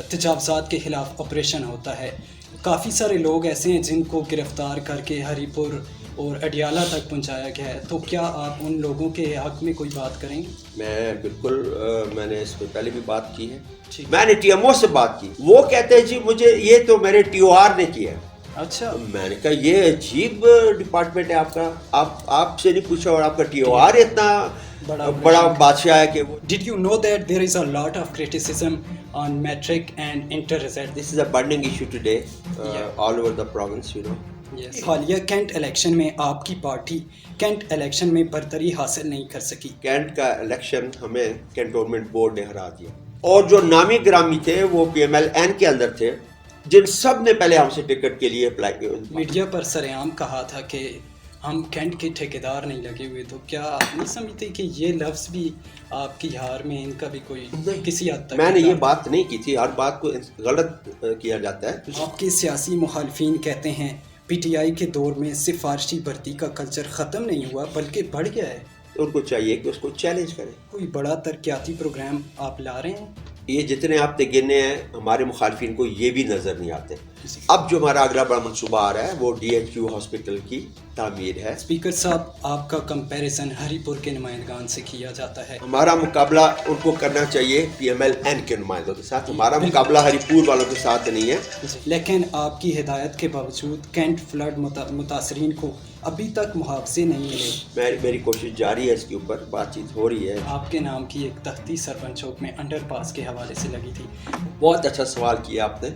تجاوزات کے خلاف آپریشن ہوتا ہے. کافی سارے لوگ ایسے ہیں جن کو گرفتار کر کے ہری پور اور اڈیالہ تک پہنچایا گیا ہے. تو کیا آپ ان لوگوں کے حق میں کوئی بات کریں گے؟ میں بالکل میں نے اس میں پہلے بھی بات کی ہے. میں نے ٹی ایم او سے بات کی. وہ کہتے ہیں جی مجھے یہ تو میرے ٹی او آر نے کیا ہے. اچھا. میں نے کہا یہ عجیب ڈپارٹمنٹ ہے آپ کا. آپ سے نہیں پوچھا اور آپ کا ٹی او آر اتنا بڑا بادشاہ ہے کہ وہ. Did you know that there is a lot of criticism on metric and inter result? This is a burning issue today all over the province, you know. Yes. حالیہ Kent election میں آپ کی پارٹی کینٹ الیکشن میں برتری حاصل نہیں کر سکی. کینٹ کا الیکشن ہمیں کینٹونمنٹ بورڈ نے ہرا دیا اور جو نامی گرامی تھے وہ پی ایم ایل این کے اندر تھے جن سب نے پہلے ہم سے ٹکٹ کے لیے اپلائی کیا. میڈیا پر سرعام کہا تھا کہ ہم کینٹ کے ٹھیکیدار نہیں لگے ہوئے. تو کیا آپ نہیں سمجھتے کہ یہ لفظ بھی آپ کی ہار میں ان کا بھی کوئی کسی حد تک؟ میں نے یہ بات نہیں کی تھی. ہر بات کو غلط کیا جاتا ہے. آپ کے سیاسی مخالفین کہتے ہیں پی ٹی آئی کے دور میں سفارشی بھرتی کا کلچر ختم نہیں ہوا بلکہ بڑھ گیا ہے. ان کو چاہیے کہ اس کو چیلنج کریں. کوئی بڑا ترقیاتی پروگرام آپ لا رہے ہیں؟ یہ جتنے آپ نے گنے ہیں ہمارے مخالفین کو یہ بھی نظر نہیں آتے. اب جو ہمارا اگلا بڑا منصوبہ آ رہا ہے وہ ڈی ایچ کیو ہاسپٹل کی تعمیر ہے. اسپیکر صاحب آپ کا کمپیریزن ہری پور کے نمائندگان سے کیا جاتا ہے. ہمارا مقابلہ ان کو کرنا چاہیے پی ایم ایل این کے نمائندوں کے ساتھ. ہمارا مقابلہ ہری پور والوں کے ساتھ نہیں ہے. لیکن آپ کی ہدایت کے باوجود کینٹ فلڈ متاثرین کو ابھی تک محافظے نہیں ملے. میری کوشش جاری ہے. اس کے اوپر بات چیت ہو رہی ہے. آپ کے نام کی ایک تختی سرپنچ چوک میں انڈر پاس کے حوالے سے لگی تھی. بہت اچھا سوال کیا آپ نے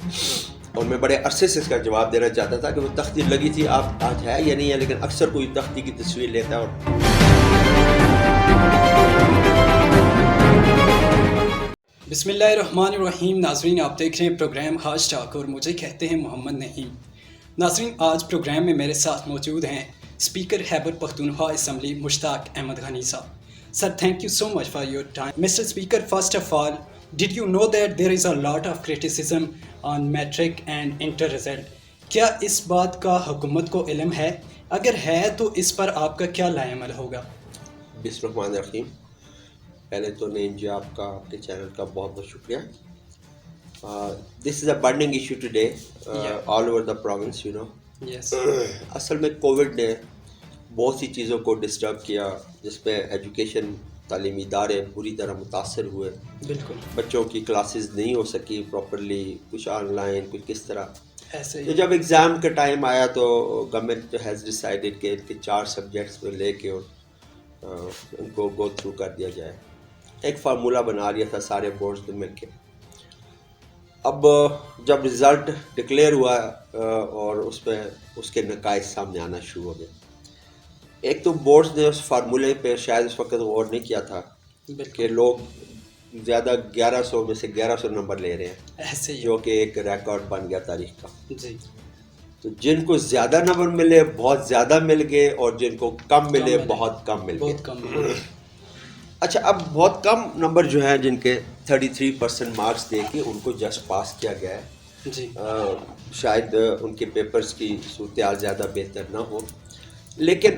اور میں بڑے عرصے سے اس کا جواب دینا چاہتا تھا کہ وہ تختی لگی تھی آپ آج ہے یا نہیں ہے. لیکن اکثر کوئی تختی کی تصویر لیتا ہے اور بسم اللہ الرحمن الرحیم. ناظرین آپ دیکھ رہے ہیں پروگرام خاص ٹاک اور مجھے کہتے ہیں محمد نعیم. ناظرین آج پروگرام میں میرے ساتھ موجود ہیں اسپیکر خیبر پختونخوا اسمبلی مشتاق احمد غنی صاحب. Sir thank you so much for your time. Mister speaker, first of all did you know that there is a lot of criticism on matric and inter result? کیا اس بات کا حکومت کو علم ہے؟ اگر ہے تو اس پر آپ کا کیا لائے عمل ہوگا؟ بسم اللہ الرحمن الرحیم. پہلے تو نعیم جی آپ کا آپ کے چینل کا بہت بہت شکریہ. This is a burning issue today all over the province, you know. اصل میں کووڈ نے بہت سی چیزوں کو ڈسٹرب کیا جس میں ایجوکیشن تعلیمی ادارے بری طرح متاثر ہوئے. بالکل. بچوں کی کلاسز نہیں ہو سکی پراپرلی, کچھ آن لائن کچھ کس طرح. ایسے تو جب ایگزام کا ٹائم آیا تو گورنمنٹ ہیز ڈیسائیڈڈ کہ ان کے 4 سبجیکٹس میں لے کے ان کو گو تھرو کر دیا جائے. ایک فارمولہ بنا لیا تھا سارے بورڈز نے مل کے. اب جب رزلٹ ڈکلیئر ہوا اور اس میں اس کے نتائج سامنے آنا شروع ہو گئے. ایک تو بورڈز نے اس فارمولے پہ شاید اس وقت غور نہیں کیا تھا کہ لوگ زیادہ 1100 میں سے 1100 نمبر لے رہے ہیں, ایسے جو کہ ایک ریکارڈ بن گیا تاریخ کا. جی. تو جن کو زیادہ نمبر ملے بہت زیادہ مل گئے اور جن کو کم ملے بہت کم مل گئے. بہت کم. اچھا, اب بہت کم نمبر جو ہیں جن کے 33% مارکس دے کے ان کو جسٹ پاس کیا گیا ہے. جی. شاید ان کے پیپرز کی صورتحال زیادہ بہتر نہ ہو, لیکن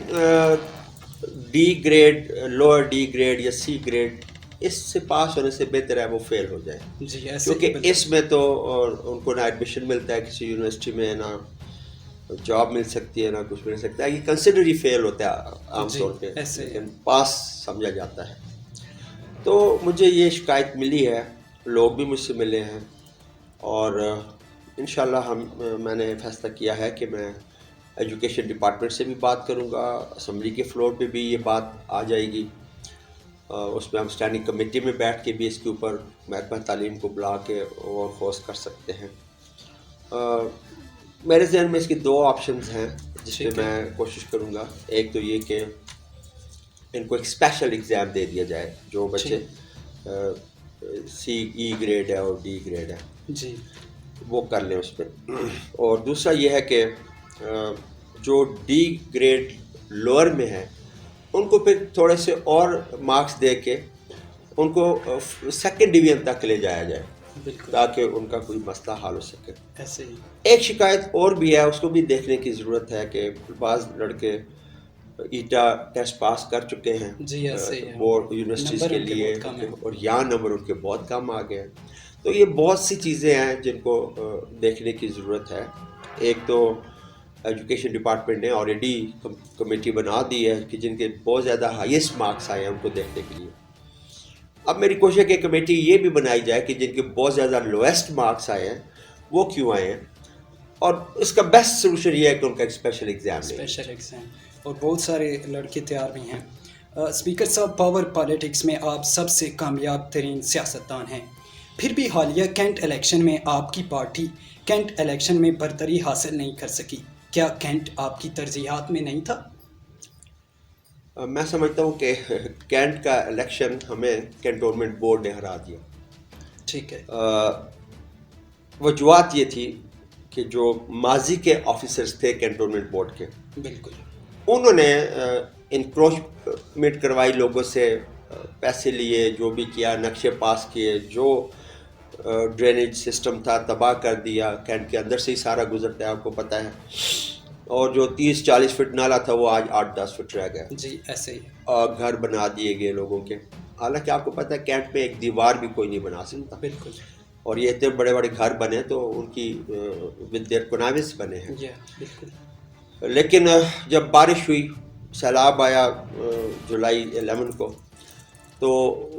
D grade, lower D grade یا سی گریڈ اس سے پاس ہونے سے بہتر ہے وہ فیل ہو جائے. جی. کیونکہ اس میں تو ان کو نہ ایڈمیشن ملتا ہے کسی یونیورسٹی میں, نہ جاب مل سکتی ہے, نہ کچھ مل سکتا ہے. یہ کنسیڈر ہی فیل ہوتا ہے عام طور پہ, لیکن پاس سمجھا جاتا ہے. تو مجھے یہ شکایت ملی ہے, لوگ بھی مجھ سے ملے ہیں اور انشاءاللہ میں نے فیصلہ کیا ہے کہ میں ایجوکیشن ڈپارٹمنٹ سے بھی بات کروں گا. اسمبلی کے فلور پہ بھی یہ بات آ جائے گی. اس میں ہم اسٹینڈنگ کمیٹی میں بیٹھ کے بھی اس کے اوپر محکمہ تعلیم کو بلا کے اور فورس کر سکتے ہیں. میرے ذہن میں اس کی 2 آپشنز ہیں جس پہ میں کوشش کروں گا. ایک تو یہ کہ ان کو ایک اسپیشل ایگزام دے دیا جائے جو بچے سی ای گریڈ ہے اور ڈی گریڈ ہے. جی. وہ کر لیں اس پہ. اور دوسرا یہ ہے کہ جو ڈی گریڈ لوور میں ہے ان کو پھر تھوڑے سے اور مارکس دے کے ان کو 2nd ڈویژن تک لے جایا جائے تاکہ ان کا کوئی مسئلہ حل ہو سکے. ایسے ہی ایک شکایت اور بھی ہے, اس کو بھی دیکھنے کی ضرورت ہے کہ بعض لڑکے ایٹا ٹیسٹ پاس کر چکے ہیں جی ایسے بورڈ یونیورسٹیز کے لیے, اور یہاں نمبر ان کے بہت کم آ گئے. تو یہ بہت سی چیزیں ہیں جن کو دیکھنے کی ضرورت ہے. ایک تو ایجوکیشن ڈپارٹمنٹ نے آلریڈی کمیٹی بنا دی ہے کہ جن کے بہت زیادہ ہائیسٹ مارکس آئے ہیں ان کو دیکھنے کے لیے. اب میری کوشش ہے کہ کمیٹی یہ بھی بنائی جائے کہ جن کے بہت زیادہ لویسٹ مارکس آئے ہیں وہ کیوں آئے ہیں, اور اس کا بیسٹ سولوشن یہ ہے کہ ان کا ایک اسپیشل ایگزام, اور بہت سارے لڑکے تیار بھی ہیں. اسپیکر صاحب, پاور پالیٹکس میں آپ سب سے کامیاب ترین سیاستدان ہیں, پھر بھی حالیہ کینٹ الیکشن میں آپ کی پارٹی کینٹ الیکشن میں برتری حاصل نہیں کر سکی. کیا کینٹ آپ کی ترجیحات میں نہیں تھا؟ میں سمجھتا ہوں کہ کینٹ کا الیکشن ہمیں کینٹونمنٹ بورڈ نے ہرا دیا. ٹھیک ہے. وجوہات یہ تھی کہ جو ماضی کے آفیسرز تھے کینٹونمنٹ بورڈ کے, بالکل, انہوں نے انکروچمنٹ کروائی لوگوں سے, پیسے لیے, جو بھی کیا, نقشے پاس کیے, جو ڈرینیج سسٹم تھا تباہ کر دیا. کینٹ کے اندر سے ہی سارا گزرتا ہے, آپ کو پتہ ہے. اور جو 30-40 فٹ نالا تھا وہ آج 8-10 فٹ رہ گیا. جی ایسے ہی. اور گھر بنا دیے گئے لوگوں کے, حالانکہ آپ کو پتہ ہے کینٹ میں ایک دیوار بھی کوئی نہیں بنا سکتا. بالکل. اور یہ اتنے بڑے بڑے گھر بنے تو ان کی ود دیئر کناوس بنے ہیں. بالکل. لیکن جب بارش ہوئی, سیلاب آیا جولائی 11 کو, تو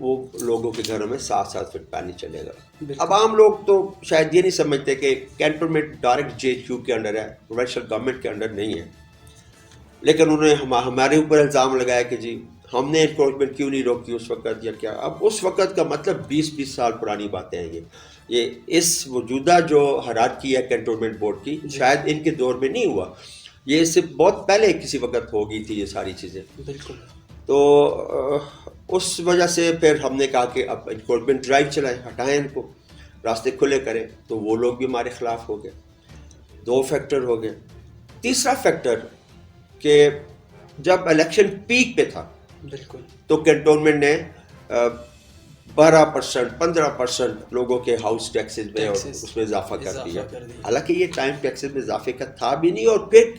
وہ لوگوں کے گھروں میں 7-7 فٹ پانی چلے گا. اب عام لوگ تو شاید یہ نہیں سمجھتے کہ کینٹونمنٹ ڈائریکٹ JHU کے انڈر ہے, پروونشل گورنمنٹ کے انڈر نہیں ہے. لیکن انہوں نے ہمارے اوپر الزام لگایا کہ جی ہم نے انکروچمنٹ کیوں نہیں روکی اس وقت یا کیا. اب اس وقت کا مطلب 20 سال پرانی باتیں ہیں. یہ اس موجودہ جو ہرارکی ہے کینٹونمنٹ بورڈ کی, شاید ان کے دور میں نہیں ہوا, یہ اس سے بہت پہلے کسی وقت ہو گئی تھی یہ ساری چیزیں. بالکل. تو اس وجہ سے پھر ہم نے کہا کہ اب انکروچمنٹ ڈرائیو چلائیں, ہٹائیں ان کو, راستے کھلے کریں. تو وہ لوگ بھی ہمارے خلاف ہو گئے. 2 فیکٹر ہو گئے. تیسرا فیکٹر کہ جب الیکشن پیک پہ تھا, بالکل, تو کینٹونمنٹ نے 12% 15% لوگوں کے ہاؤس ٹیکسز میں اور اس میں اضافہ کر دیا. حالانکہ یہ ٹائم ٹیکسز میں اضافے کا تھا بھی نہیں, اور پھر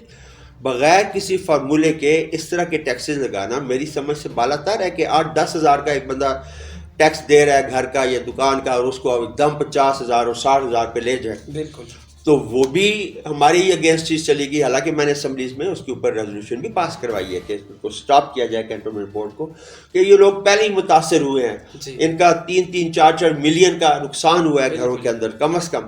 بغیر کسی فارمولے کے اس طرح کے ٹیکسز لگانا میری سمجھ سے بالا تر ہے. کہ 8-10 ہزار کا ایک بندہ ٹیکس دے رہا ہے گھر کا یا دکان کا, اور اس کو ایک دم 50,000 اور 60,000 پہ لے جائے. بالکل. تو وہ بھی ہماری اگینسٹ چیز چلے گی. حالانکہ میں نے اسمبلیز میں اس کے اوپر ریزولوشن بھی پاس کروائی ہے کہ اس کو سٹاپ کیا جائے کینٹونمنٹ بورڈ کو, کہ یہ لوگ پہلے ہی متاثر ہوئے ہیں. ان کا 3-3 4-4 ملین کا نقصان ہوا ہے گھروں کے اندر کم از کم.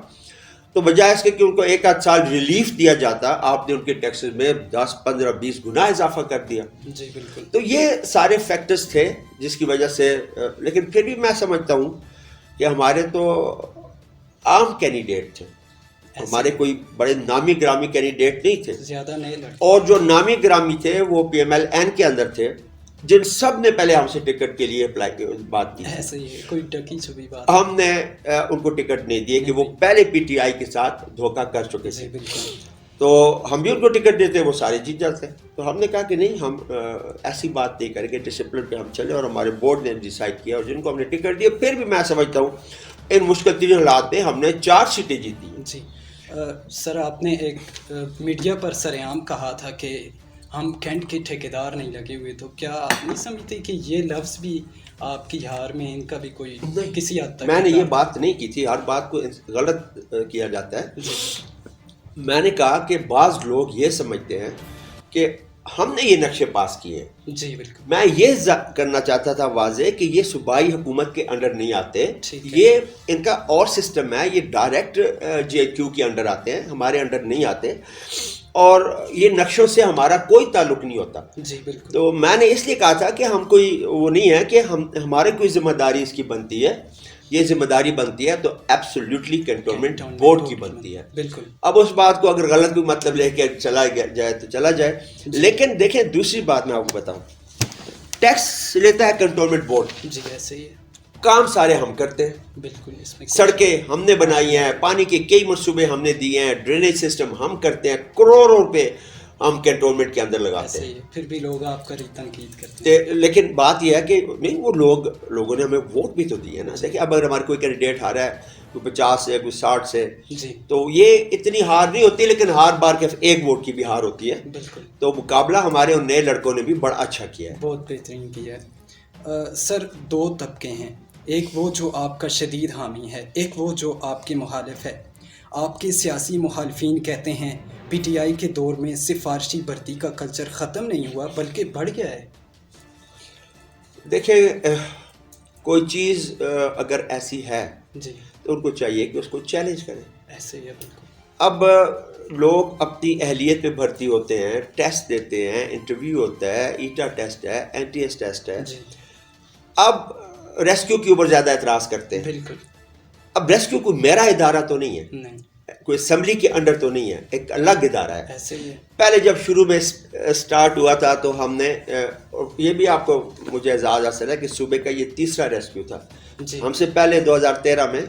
تو بجائے اس کے کہ ان کو 1-8 سال ریلیف دیا جاتا, آپ نے ان کے ٹیکسز میں 10-15-20 گنا اضافہ کر دیا. جی بالکل. تو یہ سارے فیکٹرز تھے جس کی وجہ سے. لیکن پھر بھی میں سمجھتا ہوں کہ ہمارے تو عام کینڈیڈیٹ تھے, ہمارے کوئی بڑے نامی گرامی کینڈیڈیٹ نہیں تھے. زیادہ نہیں لڑتے. اور جو نامی گرامی تھے وہ PMLN کے اندر تھے, جن سب نے پہلے ہم سے ٹکٹ کے لیے اپلائی بات کی. ایسے ہی کوئی ڈکی چھپی بات. ہم نے ان کو ٹکٹ نہیں دیے کہ وہ پہلے PTI کے ساتھ دھوکہ کر چکے تھے. تو ہم بھی ان کو ٹکٹ دیتے, وہ سارے جیت جاتے. تو ہم نے کہا کہ نہیں, ہم ایسی بات نہیں کریں گے, ڈسپلن پہ ہم چلے. اور ہمارے بورڈ نے ڈیسائیڈ کیا, اور جن کو ہم نے ٹکٹ دیا پھر بھی میں سمجھتا ہوں ان مشکل ترین حالات میں ہم نے 4 سیٹیں جیتی. جی سر, آپ نے ایک میڈیا پر سرعام کہا تھا کہ ہم کینٹ کے ٹھیکیدار نہیں لگے ہوئے. تو کیا آپ نہیں سمجھتے کہ یہ لفظ بھی آپ کی ہار میں ان کا بھی کوئی کسی حد تک؟ میں نے یہ بات نہیں کی تھی, ہر بات کو غلط کیا جاتا ہے. میں نے کہا کہ بعض لوگ یہ سمجھتے ہیں کہ ہم نے یہ نقشے پاس کیے. جی بالکل. میں یہ کرنا چاہتا تھا واضح کہ یہ صوبائی حکومت کے انڈر نہیں آتے, یہ ان کا اور سسٹم ہے, یہ ڈائریکٹ JHU کے انڈر آتے ہیں, ہمارے انڈر نہیں آتے, اور یہ نقشوں سے ہمارا کوئی تعلق نہیں ہوتا. جی بالکل. تو میں نے اس لیے کہا تھا کہ ہم کوئی وہ نہیں ہے کہ ہمارے کوئی ذمہ داری اس کی بنتی ہے. یہ ذمہ داری بنتی ہے تو ایبسولیوٹلی کینٹونمنٹ بورڈ کی بنتی ہے. بالکل. اب اس بات کو اگر غلط کوئی مطلب لے کے چلا جائے تو چلا جائے. لیکن دیکھیں دوسری بات میں آپ کو بتاؤں, ٹیکس لیتا ہے کینٹونمنٹ بورڈ. جی ایسے ہی. کام سارے ہم کرتے ہیں. بالکل. اس میں سڑکیں ہم نے بنائی ہیں, پانی کے کئی منصوبے ہم نے دیے ہیں, ڈرینیج سسٹم ہم کرتے ہیں, کروڑوں روپے ہم کنٹونمنٹ کے اندر لگاتے ہیں. پھر بھی لوگ آپ کا تنقید کرتے ہیں. لیکن بات یہ ہے کہ نہیں، وہ لوگوں نے ہمیں ووٹ بھی تو دی ہے نا. دیکھیں اب اگر ہمارا کوئی کینڈیڈیٹ آ رہا ہے کوئی 50 سے کوئی 60 سے، تو یہ اتنی ہار نہیں ہوتی، لیکن ہار بار کے ایک ووٹ کی بھی ہار ہوتی ہے. بالکل. تو مقابلہ ہمارے ان نئے لڑکوں نے بھی بڑا اچھا کیا ہے، بہت بہترین کیا ہے. سر 2 طبقے ہیں، ایک وہ جو آپ کا شدید حامی ہے، ایک وہ جو آپ کے مخالف ہے. آپ کے سیاسی مخالفین کہتے ہیں پی ٹی آئی کے دور میں سفارشی بھرتی کا کلچر ختم نہیں ہوا بلکہ بڑھ گیا ہے. دیکھیں کوئی چیز اگر ایسی ہے جی تو ان کو چاہیے کہ اس کو چیلنج کریں. ایسے ہی ہے بالکل. اب لوگ اپنی اہلیت پہ بھرتی ہوتے ہیں، ٹیسٹ دیتے ہیں، انٹرویو ہوتا ہے، ایٹا ٹیسٹ ہے، این ٹی ایس ٹیسٹ ہے. اب ریسکیو کے اوپر زیادہ اعتراض کرتے ہیں. بالکل. اب ریسکیو کوئی میرا ادارہ تو نہیں ہے، نہیں، کوئی اسمبلی کے انڈر تو نہیں ہے، ایک الگ ادارہ ہے. ایسے ہی ہے. پہلے جب شروع میں سٹارٹ ہوا تھا تو ہم نے یہ بھی آپ کو مجھے اعزاز حاصل ہے کہ صوبے کا یہ 3را ریسکیو تھا. ہم سے پہلے 2013 میں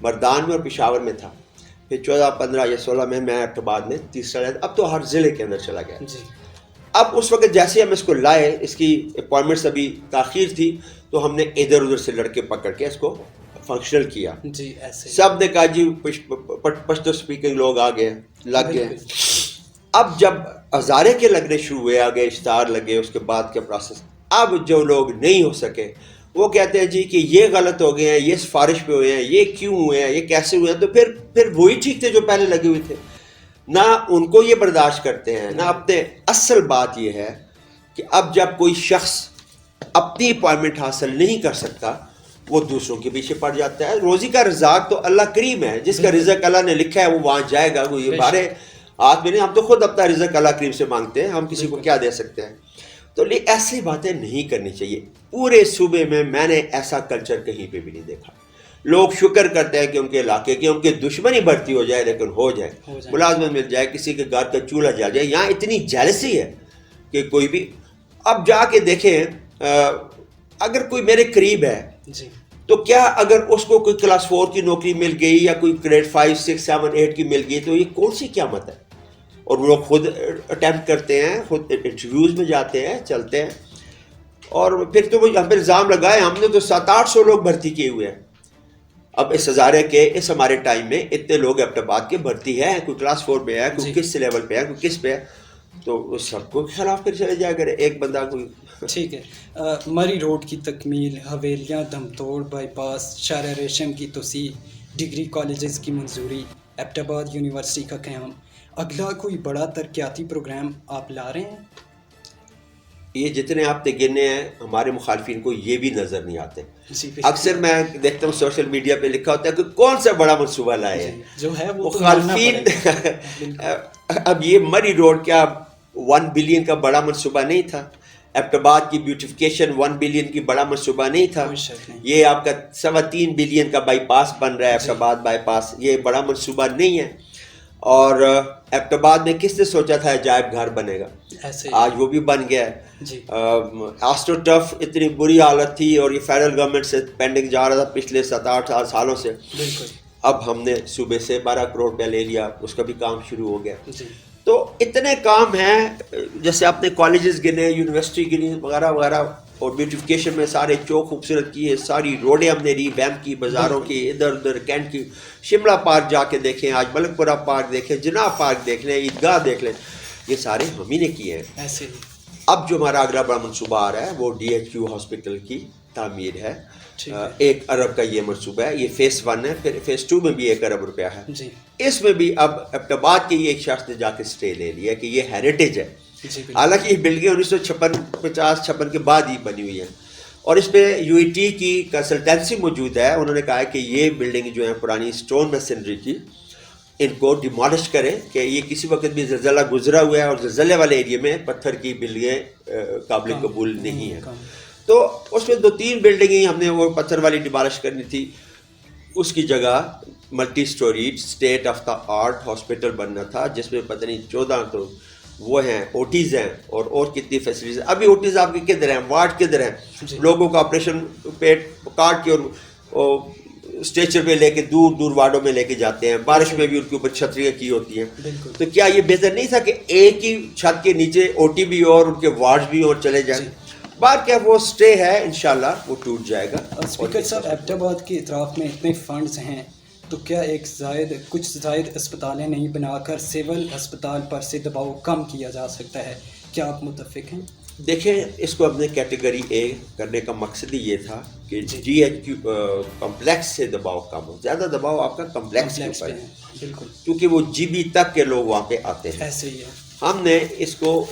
مردان میں اور پشاور میں تھا، پھر 14، 15 یا 16 میں ایبٹآباد میں 3را. اب تو ہر ضلع کے اندر چلا گیا. اب اس وقت جیسے ہم اس کو لائے، اس کی اپوائنٹمنٹس ابھی تاخیر تھی، تو ہم نے ادھر ادھر سے لڑکے پکڑ کے اس کو فنکشنل کیا. سب نے کہا جی پشتو اسپیکنگ لوگ آ گئے، لگ گئے. اب جب ہزارے کے لگنے شروع ہوئے، آگے اشتہار لگے، اس کے بعد کے پروسیس، اب جو لوگ نہیں ہو سکے وہ کہتے ہیں جی کہ یہ غلط ہو گئے ہیں، یہ سفارش پہ ہوئے ہیں، یہ کیوں ہوئے ہیں، یہ کیسے ہوئے ہیں. تو پھر وہی ٹھیک تھے جو پہلے لگے ہوئے تھے. نہ ان کو یہ برداشت کرتے ہیں، نہ اپنے. اصل بات یہ ہے کہ اب جب کوئی شخص اپنی اپوائنٹمنٹ حاصل نہیں کر سکتا وہ دوسروں کے پیچھے پڑ جاتا ہے. روزی کا رزاق تو اللہ کریم ہے، جس کا رزق اللہ نے لکھا ہے وہ وہاں جائے گا. وہ یہ بارے ہاتھ میں نہیں، ہم تو خود اپنا رزق اللہ کریم سے مانگتے ہیں، ہم کسی کو کیا دے سکتے ہیں. تو ایسی باتیں نہیں کرنی چاہیے. پورے صوبے میں نے ایسا کلچر کہیں پہ بھی نہیں دیکھا. لوگ شکر کرتے ہیں کہ ان کے علاقے کی ان کے دشمنی بڑھتی ہو جائے، لیکن ہو جائے، ملازمت مل جائے، کسی کے گھر کا چولہا جل جائے. یہاں اتنی جیلسی ہے کہ کوئی بھی. اب جا کے دیکھیں، اگر کوئی میرے قریب ہے تو کیا اگر اس کو کوئی کلاس 4 کی نوکری مل گئی یا کوئی گریڈ 5، 6، 7، 8 کی مل گئی تو یہ کون سی قیامت ہے. اور وہ لوگ خود اٹیمپٹ کرتے ہیں، خود انٹرویوز میں جاتے ہیں، چلتے ہیں. اور پھر تو ہم پہ الزام لگائے، ہم نے تو 700-800 لوگ بھرتی کیے ہوئے ہیں. اب اس ہزارے کے اس ہمارے ٹائم میں اتنے لوگ ایبٹآباد کے بھرتی ہے، کوئی کلاس 4 پہ ہے، کوئی کس لیول پہ ہے، کوئی کس پہ ہے. تو سب کو خلاف پھر چلے جائے کرے ایک بندہ کوئی. ٹھیک ہے. مری روڈ کی تکمیل، حویلیاں دم توڑ بائی پاس، شارع ریشم کی توسیع، ڈگری کالجز کی منظوری، ایبٹآباد یونیورسٹی کا قیام، اگلا کوئی بڑا ترقیاتی پروگرام آپ لا رہے ہیں؟ یہ جتنے آپ نے گنے ہیں ہمارے مخالفین کو یہ بھی نظر نہیں آتے. اکثر میں دیکھتا ہوں سوشل میڈیا پہ لکھا ہوتا ہے کہ کون سا بڑا منصوبہ لائے ہیں جو ہے مخالفین. اب یہ مری روڈ کیا 1 بلین کا بڑا منصوبہ نہیں تھا؟ ایبٹآباد کی بیوٹیفیکیشن 1 بلین کی بڑا منصوبہ نہیں تھا؟ یہ آپ کا 3.25 بلین کا بائی پاس بن رہا ہے ایبٹآباد بائی پاس، یہ بڑا منصوبہ نہیں ہے. اور ایبٹآباد میں کس نے سوچا تھا عجائب گھر بنے گا؟ آج وہ بھی بن گیا ہے. آسٹرو ٹرف اتنی بری حالت تھی اور یہ فیڈرل گورنمنٹ سے پینڈنگ جا رہا تھا پچھلے 7-8 سالوں سے. اب ہم نے صوبے سے 12 کروڑ روپیہ لے لیا، اس کا بھی کام شروع ہو گیا. تو اتنے کام ہیں، جیسے آپ نے کالجز گنے، یونیورسٹی گنی وغیرہ وغیرہ. اور بیوٹیفیکیشن میں سارے چوک خوبصورت کیے، ساری روڈیں ہم نے ری ویمپ کی، بازاروں کی، ادھر ادھر کینٹ کی. شملہ پارک جا کے دیکھیں، آج ملک پورہ پارک دیکھیں، جناح پارک دیکھ لیں، عیدگاہ دیکھ لیں، یہ سارے ہم ہی نے کیے ہیں. اب جو ہمارا اگلا بڑا منصوبہ آ رہا ہے وہ DHQ ہاسپٹل کی تعمیر ہے. 1 ارب کا یہ منصوبہ ہے، یہ فیس 1 ہے. پھر فیس 2 میں بھی 1 ارب روپیہ ہے. اس میں بھی اب ایبٹآباد کے ایک شخص نے جا کے اسٹے لے لیا کہ یہ ہیریٹیج ہے. حالانکہ یہ بلڈنگیں 1956 کے بعد ہی بنی ہوئی ہیں. اور اس پہ UET کی کنسلٹنسی موجود ہے. انہوں نے کہا ہے کہ یہ بلڈنگ جو ہیں پرانی اسٹون میسنری کی، ان کو ڈیمالش کریں کہ یہ کسی وقت بھی زلزلہ گزرا ہوا ہے اور زلزلے والے ایریے میں پتھر کی بلڈنگیں قابل قبول نہیں ہیں. تو اس میں 2-3 بلڈنگیں ہم نے وہ پتھر والی ڈیمالش کرنی تھی. اس کی جگہ multi storied state of the art hospital بننا تھا، جس میں پتہ نہیں 14 تو وہ ہیں اوٹیز ہیں اور کتنی فیسلٹیز. ابھی اوٹیز آپ کے کدھر ہیں، وارڈ کدھر ہیں؟ لوگوں کا آپریشن پیٹ کاٹ کے اور اسٹیچر پہ لے کے دور دور وارڈوں میں لے کے جاتے ہیں, بارش میں بھی ان کے اوپر چھتریاں کی ہوتی ہیں. تو کیا یہ بہتر نہیں تھا کہ ایک ہی چھت کے نیچے او ٹی بھی اور ان کے وارڈز بھی اور چلے جائیں؟ بات کیا وہ اسٹے ہے, انشاءاللہ وہ ٹوٹ جائے گا. اسپیکر صاحب, ایبٹ آباد کے اطراف میں اتنے فنڈز ہیں تو کیا کچھ زائد اسپتالیں نہیں بنا کر سول اسپتال پر سے دباؤ کم کیا جا سکتا ہے؟ کیا آپ متفق ہیں؟ دیکھیں, اس کو اپنے کیٹیگری اے کرنے کا مقصد ہی یہ تھا کہ جی ایچ کیو کمپلیکس سے دباؤ کم ہو. زیادہ دباؤ آپ کا کمپلیکس کے اوپر ہے, بالکل, کیونکہ وہ جی بی تک کے لوگ وہاں پہ آتے ہیں. ایسے ہی ہے. ہم نے اس کو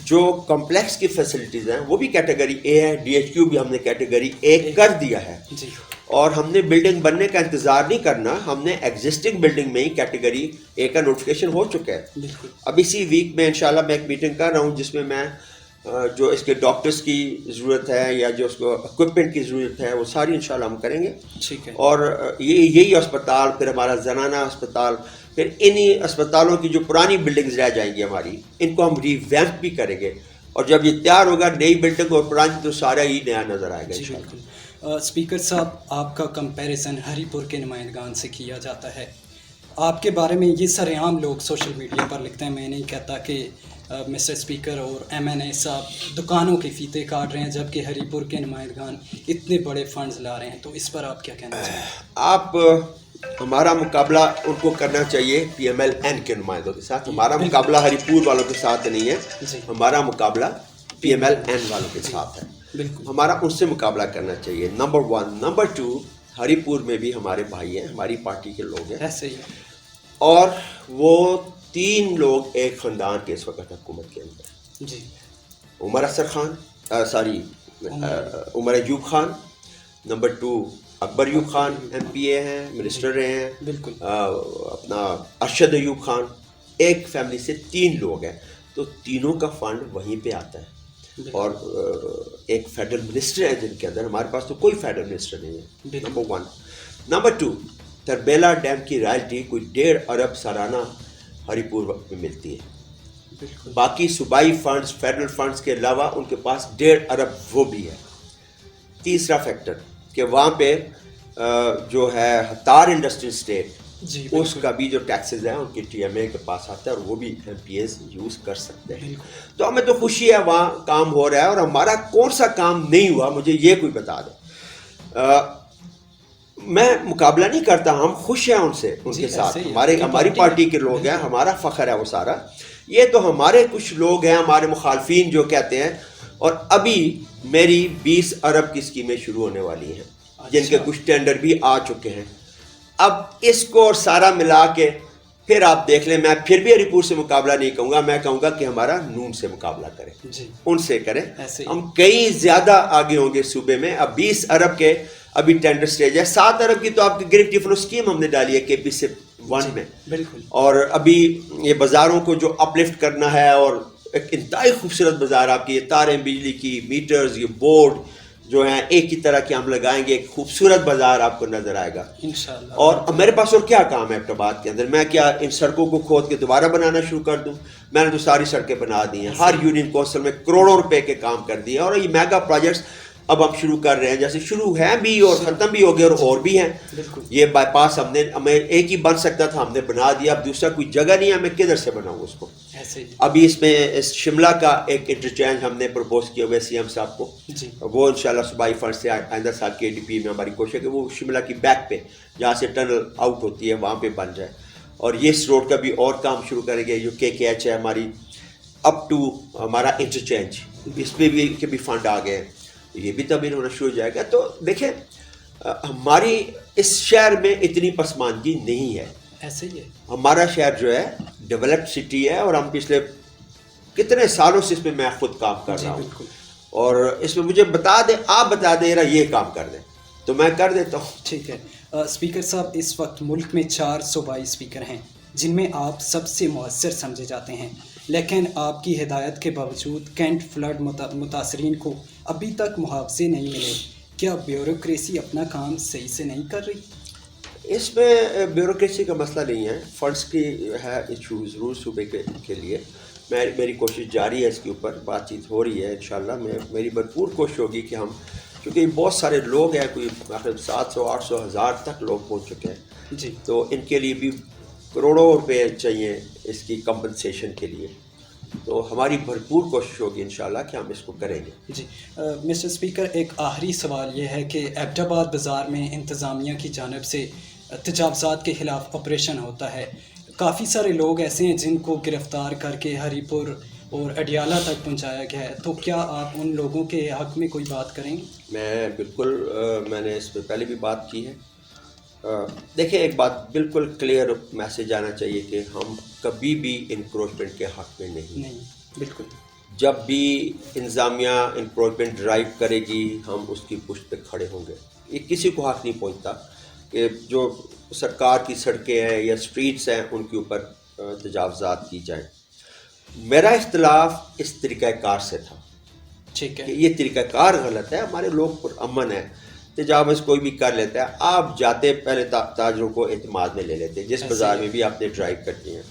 جو کمپلیکس کی فیسلٹیز ہیں وہ بھی کیٹیگری اے ہے, ڈی ایچ کیو بھی ہم نے کیٹیگری اے کر دیا ہے. اور ہم نے بلڈنگ بننے کا انتظار نہیں کرنا, ہم نے ایگزسٹنگ بلڈنگ میں ہی کیٹیگری اے کا نوٹیفکیشن ہو چکا ہے. اب اسی ویک میں انشاءاللہ میں ایک میٹنگ کر رہا ہوں جس میں جو اس کے ڈاکٹرز کی ضرورت ہے یا جو اس کو اکوپمنٹ کی ضرورت ہے وہ ساری انشاءاللہ ہم کریں گے. ٹھیک ہے. اور یہی اسپتال, پھر ہمارا زنانہ اسپتال, پھر انہی اسپتالوں کی جو پرانی بلڈنگز رہ جائیں گی ہماری, ان کو ہم ری ویمپ بھی کریں گے. اور جب یہ تیار ہوگا نئی بلڈنگ اور پرانی, تو سارا ہی نیا نظر آئے گا انشاءاللہ. اسپیکر صاحب, آپ کا کمپیریزن ہری پور کے نمائندگان سے کیا جاتا ہے. آپ کے بارے میں یہ سارے عام لوگ سوشل میڈیا پر لکھتے ہیں. میں نہیں کہتا کہ مسٹر اسپیکر اور ایم این اے صاحب دکانوں کے فیتے کاٹ رہے ہیں, جبکہ ہری پور کے نمائندگان اتنے بڑے فنڈز لا رہے ہیں. تو اس پر آپ کیا کہنا چاہیں گے؟ آپ ہمارا مقابلہ ان کو کرنا چاہیے پی ایم ایل این کے نمائندوں کے ساتھ. ہمارا مقابلہ ہری پور والوں کے ساتھ نہیں ہے, ہمارا مقابلہ پی ایم ایل این والوں کے ساتھ ہے. ہمارا ان سے مقابلہ کرنا چاہیے, نمبر 1. نمبر 2, ہری پور میں بھی ہمارے بھائی ہیں, ہماری پارٹی کے لوگ ہیں, ایسے ہی. اور وہ 3 لوگ ایک خاندان کے اس وقت حکومت کے اندر. جی. عمر اثر خان, عمر ایوب خان. نمبر 2 اکبر ایوب خان, ایم پی اے ہیں, منسٹر رہے ہیں. بالکل. اپنا ارشد ایوب خان. ایک فیملی سے 3 لوگ ہیں, تو تینوں کا فنڈ وہیں پہ آتا ہے. اور ایک فیڈرل منسٹر ہے جن کے اندر, ہمارے پاس تو کوئی فیڈرل منسٹر نہیں ہے. نمبر 1. نمبر 2, تربیلا ڈیم کی رائلٹی کوئی 1.5 ارب سالانہ ہری پور میں ملتی ہے. باقی صوبائی فنڈز, فیڈرل فنڈز کے علاوہ ان کے پاس 1.5 ارب وہ بھی ہے. تیسرا فیکٹر کہ وہاں پہ جو ہے تار انڈسٹریل اسٹیٹ, اس کا بھی جو ٹیکسز ہیں ان کی ٹی ایم اے کے پاس آتا ہے, اور وہ بھی ایم پی ایز یوز کر سکتے ہیں. تو ہمیں تو خوشی ہے وہاں کام ہو رہا ہے, اور ہمارا کون سا کام نہیں ہوا مجھے یہ کوئی بتا دے. میں مقابلہ نہیں کرتا, ہم خوش ہیں ان سے, ان کے ساتھ. ہماری پارٹی کے لوگ ہیں, ہمارا فخر ہے وہ سارا. یہ تو ہمارے کچھ لوگ ہیں, ہمارے مخالفین جو کہتے ہیں, اور ابھی میری 20 ارب کی اسکیمیں شروع ہونے والی ہیں, جن کے کچھ ٹینڈر بھی آ چکے ہیں. اب اس کو اور سارا ملا کے پھر آپ دیکھ لیں, میں پھر بھی ہری پور سے مقابلہ نہیں کہوں گا, میں کہوں گا کہ ہمارا نون سے مقابلہ کریں, ان سے کریں. ہم کئی زیادہ آگے ہوں گے صوبے میں. اب 20 ارب کے ابھی ٹینڈر سٹیج ہے. 7 ارب کی تو آپ کی گرفٹ فلو اسکیم ہم نے ڈالی ہے کے پی سے 1 میں. اور ابھی یہ بازاروں کو جو اپ لفٹ کرنا ہے, اور ایک انتہائی خوبصورت بازار آپ کی, یہ تاریں بجلی کی, میٹرز, یہ بورڈ جو ہیں ایک ہی طرح کے ہم لگائیں گے. ایک خوبصورت بازار آپ کو نظر آئے گا انشاءاللہ. اور میرے پاس اور کیا کام ہے ایبٹ آباد کے اندر, میں کیا ان سڑکوں کو کھود کے دوبارہ بنانا شروع کر دوں؟ میں نے تو ساری سڑکیں بنا دی ہیں, ہر یونین کونسل میں کروڑوں روپے کے کام کر دیے. اور یہ میگا پروجیکٹس اب ہم شروع کر رہے ہیں, جیسے شروع ہیں بھی اور ختم بھی ہو گئے, اور بھی ہیں. یہ بائی پاس ہمیں ایک ہی بن سکتا تھا, ہم نے بنا دیا. اب دوسرا کوئی جگہ نہیں ہے, میں کدھر سے بناؤں اس کو. ابھی اس میں شملہ کا ایک انٹرچینج ہم نے پرپوز کیا ہوا ہے سی ایم صاحب کو, وہ انشاءاللہ صوبائی فنڈ سے آئندہ سال کے ڈی پی میں ہماری کوشش ہے کہ وہ شملہ کی بیک پہ جہاں سے ٹنل آؤٹ ہوتی ہے وہاں پہ بن جائے. اور یہ اس روڈ کا بھی اور کام شروع کریں گے, جو کے ایچ ہے ہماری اپ ٹو ہمارا انٹرچینج, اس پہ بھی کے بھی فنڈ آ گئے, یہ بھی تعمیر ہونا شروع ہو جائے گا. تو دیکھیں ہماری اس شہر میں اتنی پسماندگی نہیں ہے, ایسے ہی ہے. ہمارا شہر جو ہے ڈیولپڈ سٹی ہے, اور ہم پچھلے کتنے سالوں سے اس میں میں خود کام کر رہا ہوں. اور اس میں مجھے بتا دیں, آپ بتا دیں ذرا یہ کام کر دیں تو میں کر دیتا ہوں. ٹھیک ہے. اسپیکر صاحب, اس وقت ملک میں 4 صوبائی اسپیکر ہیں جن میں آپ سب سے مؤثر سمجھے جاتے ہیں, لیکن آپ کی ہدایت کے باوجود کینٹ فلڈ متاثرین کو ابھی تک معاوضے نہیں ملے. کیا بیوروکریسی اپنا کام صحیح سے نہیں کر رہی؟ اس میں بیوروکریسی کا مسئلہ نہیں ہے, فنڈس کی ہے ایشو ضرور صوبے کے لیے. میری کوشش جاری ہے, اس کے اوپر بات چیت ہو رہی ہے. انشاءاللہ میری بھرپور کوشش ہوگی کہ ہم کیونکہ بہت سارے لوگ ہیں, کوئی 700 800 1000 تک لوگ پہنچ چکے ہیں جی, تو ان کے لیے بھی کروڑوں روپے چاہیے اس کی کمپنسیشن کے لیے. تو ہماری بھرپور کوشش ہوگی انشاءاللہ کہ ہم اس کو کریں گے. جی مسٹر اسپیکر, ایک آخری سوال یہ ہے کہ ایبٹ آباد بازار میں انتظامیہ کی جانب سے تجاوزات کے خلاف آپریشن ہوتا ہے. کافی سارے لوگ ایسے ہیں جن کو گرفتار کر کے ہری پور اور اڈیالہ تک پہنچایا گیا ہے, تو کیا آپ ان لوگوں کے حق میں کوئی بات کریں گے؟ میں بالکل, میں نے اس پہ پہلے بھی بات کی ہے. دیکھیں, ایک بات بالکل کلیئر میسج آنا چاہیے کہ ہم کبھی بھی انکروچمنٹ کے حق میں نہیں. بالکل. جب بھی انتظامیہ انکروچمنٹ ڈرائیو کرے گی ہم اس کی پشت پہ کھڑے ہوں گے. یہ کسی کو حق نہیں پہنچتا کہ جو سرکار کی سڑکیں ہیں یا اسٹریٹس ہیں ان کے اوپر تجاوزات کی جائیں. میرا اختلاف اس طریقہ کار سے تھا. ٹھیک ہے, کہ یہ طریقہ کار غلط ہے. ہمارے لوگ پرامن ہیں, تجاوز کوئی بھی کر لیتا ہے. آپ جاتے پہلے تاجروں کو اعتماد میں لے لیتے, جس بازار میں بھی آپ نے ڈرائیو کرتی ہیں,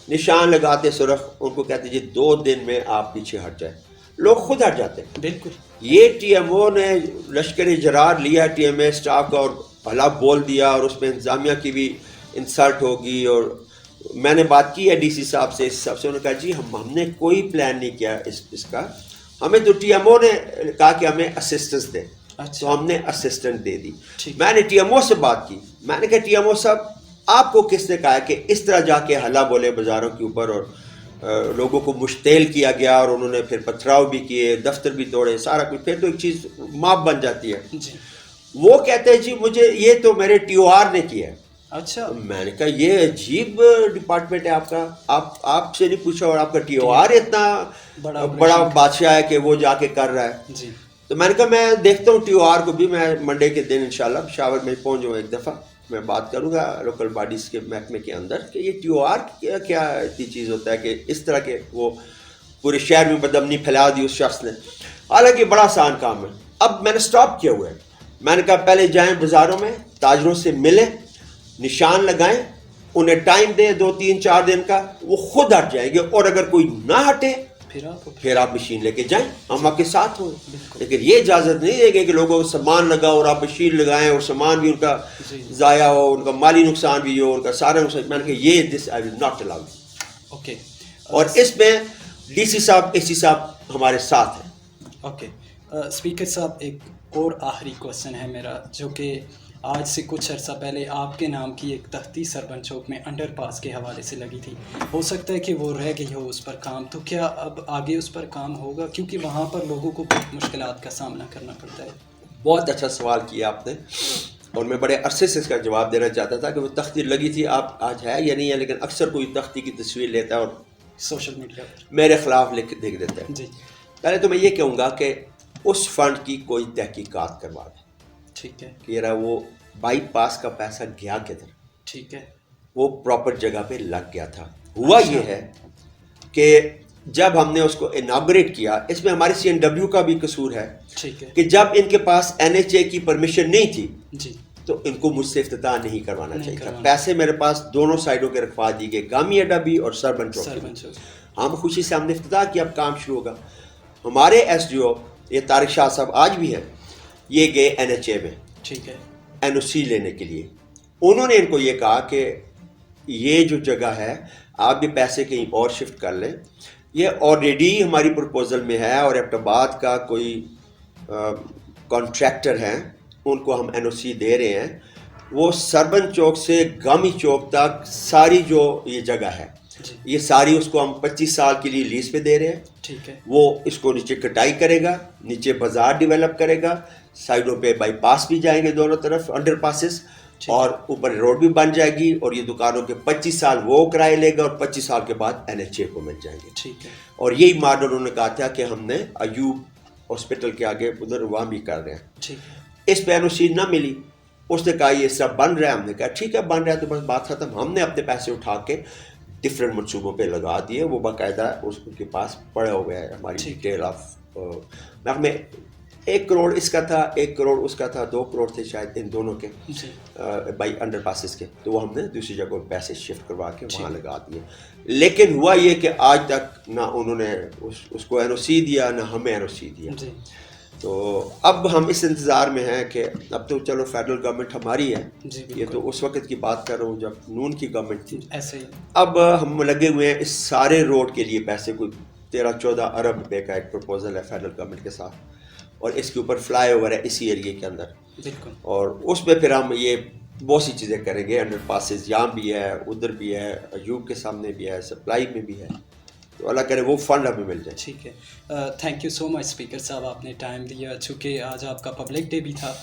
نشان لگاتے سرخ, ان کو کہتے جی 2 دن میں آپ پیچھے ہٹ جائیں. لوگ خود ہٹ جاتے ہیں. بالکل. یہ ٹی ایم او نے لشکر جرار لیا ٹی ایم اے اسٹاف کا اور بھلا بول دیا, اور اس میں انتظامیہ کی بھی انسلٹ ہوگی. اور میں نے بات کی ہے ڈی سی صاحب سے, اس حساب سے انہوں نے کہا جی ہم نے کوئی پلان نہیں کیا اس کا. ہمیں تو ٹی ایم او نے کہا کہ ہمیں اسسٹنس دیں, تو ہم نے اسسٹنٹ دے دی. میں نے ٹی ایم او سے بات کی, میں نے کہا ٹی ایم او صاحب آپ کو کس نے کہا کہ اس طرح جا کے ہلا بولے بازاروں کے اوپر, اور لوگوں کو مشتعل کیا گیا, اور انہوں نے پھر پتھراؤ بھی کیے, دفتر بھی توڑے, سارا کچھ, پھر تو ایک چیز ماب بن جاتی ہے. وہ کہتے ہیں جی مجھے یہ تو میرے ٹی او آر نے کیا ہے. اچھا. میں نے کہا یہ عجیب ڈپارٹمنٹ ہے آپ کا, آپ سے نہیں پوچھا, اور آپ کا ٹی او آر اتنا بڑا بادشاہ ہے کہ وہ جا کے کر رہا ہے. جی. تو میں نے کہا میں دیکھتا ہوں ٹی او آر کو بھی, میں منڈے کے دن انشاءاللہ پشاور میں پہنچ جاؤں, ایک دفعہ میں بات کروں گا لوکل باڈیز کے محکمے کے اندر کہ یہ ٹی او آر کیا اتنی چیز ہوتا ہے کہ اس طرح کے وہ پورے شہر میں بدامنی پھیلا دی اس شخص نے. حالانکہ بڑا آسان کام ہے. اب میں نے سٹاپ کیا ہوا ہے. میں نے کہا پہلے جائیں بازاروں میں, تاجروں سے ملیں, نشان لگائیں, انہیں ٹائم دیں 2 3 4 دن کا, وہ خود ہٹ جائیں گے. اور اگر کوئی نہ ہٹے پھر آپ مشین لے کے جائیں, ہم آپ کے ساتھ ہوں. لیکن یہ اجازت نہیں دے گی کہ لوگوں کو سامان لگاؤ اور آپ مشین لگائیں اور سامان بھی ان کا ضائع ہو, ان کا مالی نقصان بھی ہو, ان کا سارا نقصان. میں نے کہا یہ دس آئی ول ناٹ الاؤ. اوکے. اور اس میں ڈی سی صاحب اے سی صاحب ہمارے ساتھ ہیں. اوکے. اسپیکر صاحب, ایک اور آخری کوشچن ہے میرا, جو کہ آج سے کچھ عرصہ پہلے آپ کے نام کی ایک تختی سربن چوک میں انڈر پاس کے حوالے سے لگی تھی. ہو سکتا ہے کہ وہ رہ گئی ہو اس پر کام, تو کیا اب آگے اس پر کام ہوگا, کیونکہ وہاں پر لوگوں کو بہت مشکلات کا سامنا کرنا پڑتا ہے؟ بہت اچھا سوال کیا آپ نے, اور میں بڑے عرصے سے اس کا جواب دینا چاہتا تھا کہ وہ تختی لگی تھی, آپ آج ہے یا نہیں ہے, لیکن اکثر کوئی تختی کی تصویر لیتا ہے اور سوشل میڈیا پر میرے خلاف لکھ دیتا ہے. جی. پہلے تو میں یہ کہوں گا کہ اس فنڈ کی کوئی تحقیقات کروا دیں. ٹھیک ہے. کہ یار وہ بائی پاس کا پیسہ گیا کدھر. ٹھیک ہے. وہ پراپر جگہ پہ لگ گیا تھا. ہوا یہ ہے کہ جب ہم نے اس کو اناگریٹ کیا, اس میں ہمارے سی این ڈبلیو کا بھی قصور ہے. ٹھیک ہے. کہ جب ان کے پاس این ایچ اے کی پرمیشن نہیں تھی جی, تو ان کو مجھ سے افتتاح نہیں کروانا چاہیے تھا. پیسے میرے پاس دونوں سائڈوں کے رکھوا دی گئے, گامی اڈا بھی اور سربن چوک. ہم خوشی سے ہم نے افتتاح کیا, اب کام شروع ہوگا. ہمارے ایس ڈی او یہ طارق شاہ صاحب آج بھی ہیں, یہ گئے این ایچ اے میں. ٹھیک ہے. این او سی لینے کے لیے. انہوں نے ان کو یہ کہا کہ یہ جو جگہ ہے آپ یہ پیسے کہیں اور شفٹ کر لیں, یہ آلریڈی ہماری پرپوزل میں ہے, اور ایبٹ آباد کا کوئی کانٹریکٹر ہیں, ان کو ہم این او سی دے رہے ہیں. وہ سربن چوک سے گامی چوک تک ساری جو یہ جگہ ہے, یہ ساری اس کو ہم 25 سال کے لیے لیز پہ دے رہے ہیں. ٹھیک ہے. وہ اس کو نیچے کٹائی کرے گا, نیچے بازار ڈیولپ کرے گا, سائڈوں پہ بائی پاس بھی جائیں گے دونوں طرف, انڈر پاسز, اور اوپر روڈ بھی بن جائے گی, اور یہ دکانوں کے 25 سال وہ کرائے لے گا, اور 25 سال کے بعد این ایچ اے کو مل جائیں گے. ٹھیک ہے. اور یہی ماڈل انہوں نے کہا تھا کہ ہم نے ایوب ہاسپٹل کے آگے ادھر وہاں بھی کر رہے ہیں. ٹھیک ہے. اس پہ این او سی نہ ملی. اس نے کہا یہ سب بن رہا ہے. ہم نے کہا ٹھیک ہے بن رہا ہے تو بس بات ختم. ہم نے اپنے پیسے اٹھا کے ڈفرینٹ منصوبوں پہ لگا دیے. وہ باقاعدہ اس کے پاس پڑا ہوا ہے ہماری ڈیٹیل آف میں 1 کروڑ اس کا تھا, 1 کروڑ اس کا تھا, 2 کروڑ تھے شاید ان دونوں کے بائی انڈر پاسز کے. تو وہ ہم نے دوسری جگہ پیسے شفٹ کروا کے وہاں لگا دیے. لیکن ہوا یہ کہ آج تک نہ انہوں نے اس کو این او سی دیا, نہ ہمیں این او سی دیا. تو اب ہم اس انتظار میں ہیں کہ اب تو چلو فیڈرل گورنمنٹ ہماری ہے، یہ تو اس وقت کی بات کر رہا ہوں جب نون کی گورنمنٹ تھی، ایسے ہی اب ہم لگے ہوئے ہیں اس سارے روڈ کے لیے پیسے، کوئی 13-14 ارب روپے کا ایک پروپوزل ہے فیڈرل گورنمنٹ کے ساتھ، اور اس کے اوپر فلائی اوور ہے اسی ایریے کے اندر، بالکل، اور اس میں پھر ہم یہ بہت سی چیزیں کریں گے، انڈر پاسز یہاں بھی ہے، ادھر بھی ہے، ایوب کے سامنے بھی ہے، سپلائی میں بھی ہے، تو اللہ کرے وہ فنڈ ہمیں مل جائے. ٹھیک ہے. Thank you so much speaker صاحب، آپ نے ٹائم دیا، چونکہ آج آپ کا پبلک ڈے بھی تھا.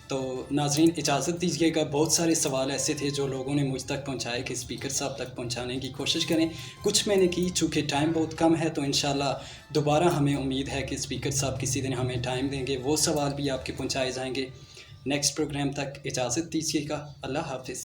تو ناظرین اجازت دیجیے گا، بہت سارے سوال ایسے تھے جو لوگوں نے مجھ تک پہنچائے کہ اسپیکر صاحب تک پہنچانے کی کوشش کریں، کچھ میں نے کی، چونکہ ٹائم بہت کم ہے تو انشاءاللہ دوبارہ ہمیں امید ہے کہ اسپیکر صاحب کسی دن ہمیں ٹائم دیں گے، وہ سوال بھی آپ کے پہنچائے جائیں گے. نیکسٹ پروگرام تک اجازت دیجیے گا، اللہ حافظ.